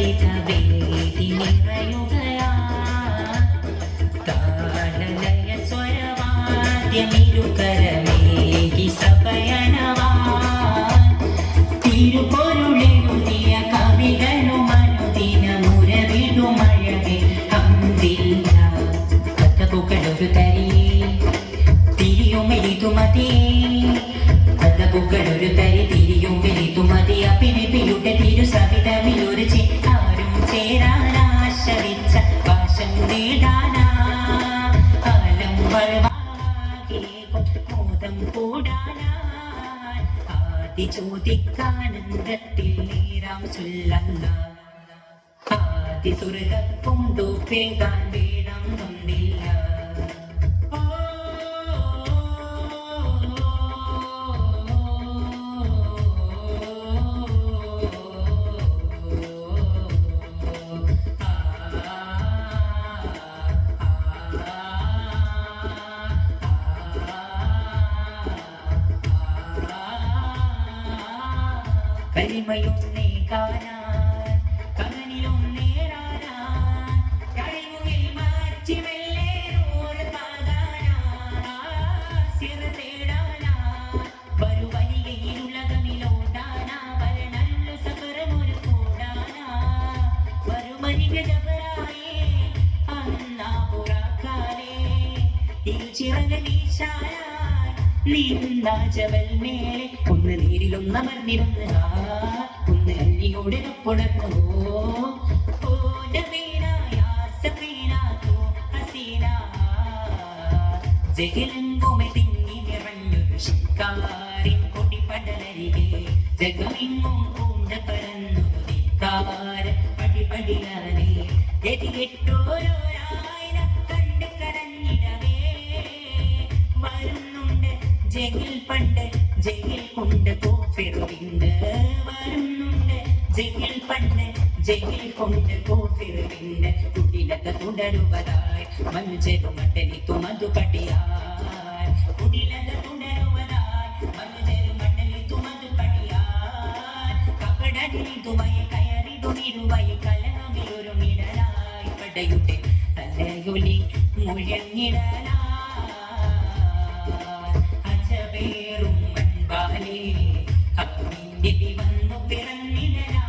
ലളിതവേദി നിറയുകയാ താളലയ സ്വരവാദ്യമിരുകരമേകി സഭയനവാ തിരുപൊരുളെഴുതിയ കവികളും അനുദിനമുരവിടുമഴകെ ഹംദില്ല കഥപുകളൊരു തരി തിരിയുമെലിതുമതി കഥപുകളൊരു തരി തിരിയുമെലിതുമതി അഭിനബിയുടെ തിരുസവിധമിലൊരു ആരും ചേരാനാശവിച്ച പാശം നേടാനാ കാലം മോദം കൂടാനാ ആദി ചോദിക്കാനന്ദത്തിൽ നീരാം ചൊല്ലല്ല ആദി സുരകപ്പുണ്ടു പേകാൻ വേണം ഒന്നില്ല കരിമയൊന്നേ കാണാൻ കമനിലൊന്നേറാനാ കഴിമുകിൽ മാറ്റി മെല്ലേറോട് പാകാനാ സിറ തേടാനാ വരുവനികയിലുലകമിലോടാനാ വരണുള്ള സഫറമൊരു കൂടാനാ വരുമനിക ജബറായേ അന്നാ പുറാക്കാലേ ഇരുചിറക വീശാനാ നിന്നാ ജബൽ മേലെ ഒന്ന് നേരിലൊന്നമർന്നിരുന്ന് ഒന്ന് അല്ലിയോടെ പുണർന്നു ജഗലെങ്കുമെ തിങ്ങി നിറഞ്ഞൊരു ശിക്കാരിൻ കൊടിപടലരികെ ജഗമിങ്ങും പൂണ്ട പരന്നു ധിക്കാര പടിപടിയാനേ ഗതികെട്ടോരോരായിരം കണ്ട് കരഞ്ഞിടവേ വരുന്നുണ്ട് ജയിൽ പണ്ട് ജയിൽ കൊണ്ട് കോഫിറുവിണ്ട് വരുന്നുണ്ട് ജയിൽ പണ്ട് ജയിൽ കൊണ്ട് കോഫിറുവിണ്ട് കുടിലക തുടരുവതായി മനുജരുമട്ടനി തുമതു പടിയായി കുടിലക തുടരുവതായി മനുജരുമട്ടനി തുമതു പടിയായി കപടനി തുമയ കയറിടുമിരുവയി കലഹമിലൊരു മിടലായി പടയുടെ തലയൊലി മുഴങ്ങിടലായി അജബേറും മൺപാലേ അഗ്നിന്റെ വന്നു പിറന്നിടലായി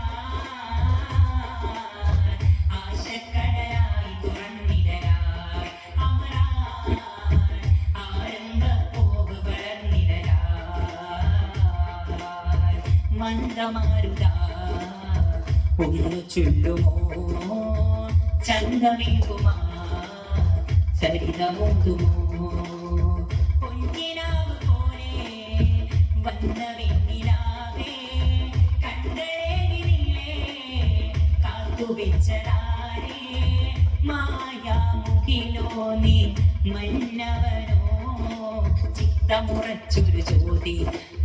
ആശക്കടലായി തുറന്നിടലായി അമരായി ആരംഭപ്പോവ് വളർന്നിടലായി മന്ദമാരുതാ ഒന്നു ചൊല്ലുമോ ചന്തമേകുമാ ചരിതമോതുമോ പൊന്നിനാവ് പോലെ വന്ന വെണ്ണിലാവേ കണ്ടേനില്ലേ കാത്തുവെച്ചതാരേ മായാമുഖിലോ നീ മന്നവനോ ചിത്തമുറച്ചൊരു ജ്യോതി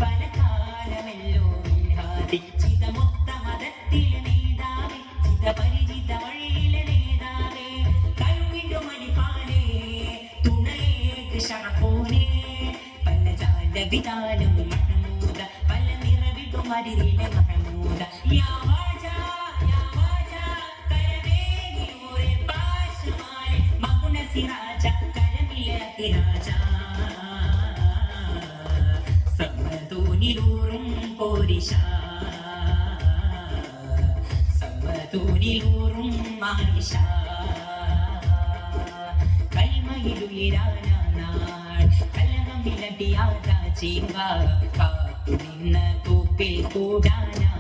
പല കാലമല്ലോ വിഹാതി ചിതമൊത്ത മതത്തിലെ നേതാവേ ചിതപരിചിത വഴിയിലെ നേതാവേ കഴിവിന്റെ മണിപ്പാലേ തുണയേക്ക് ശറഫോനേ പല ജാലവിധാനം മഹമൂദ പല നിറവിടും അരിരിലെ മഹമൂദ യാ വാജാ കരവേഗിയൂരെ പാശമാലെ മകുന സിറാജ കരമിലി രാജ സമതൂനിലൂറും പോരിശ സമതൂനിലൂറും മാരിശ കൈമയിലുയരാനാൾ കലഹമിലടിയാകാ ചീങ്ക കാത്തു നിന്ന തൂപ്പിൽ കൂടാനാ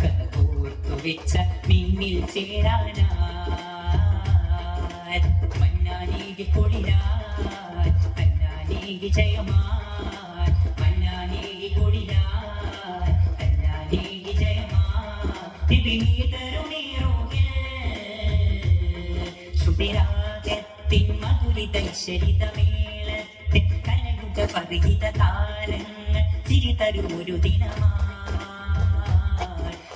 കഥ കോർത്തു വെച്ച മിന്നിൽ ചേരാനാ മന്നാനീകി കൊടിരാൻ മന്നാനീകി ജയമാൻ മന്നാനീകി കൊടിരാൻ മന്നാനീകി ജയമാൻ വിനീതരുണീറോകിൽ ശുഭിരാഗത്തിൻ മധുരിതൈശ്വരിതമേളത്തിൻ കലയുഗ പതിഹിത താരങ്ങൾ ചിരിതരൂരു ദിനമായി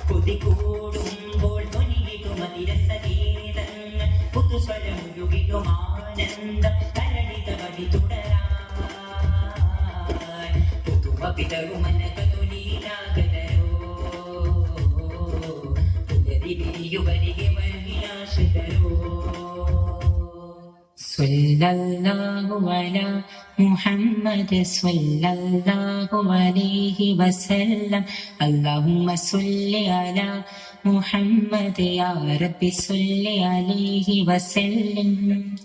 കൊതികൂടുമ്പോൾ ധ്വനിയിടുമതിരസഗീതങ്ങൾ പുതുസ്വരമുരുകിടുമാനന്ദം കരടിത വഴി തുടരാൻ പുതുമ പിതരുമനകതുലീലാഗതരോ വരികെ വരവിലാശ തരോ. സല്ലല്ലാഹു അലാ മുഹമ്മദ് സല്ലല്ലാഹു അലൈഹി വസല്ലം. അല്ലാഹുമ്മ സ്വല്ലി അലാ മുഹമ്മദ് യാ റബ്ബി സ്വല്ലി അലൈഹി വസല്ലം.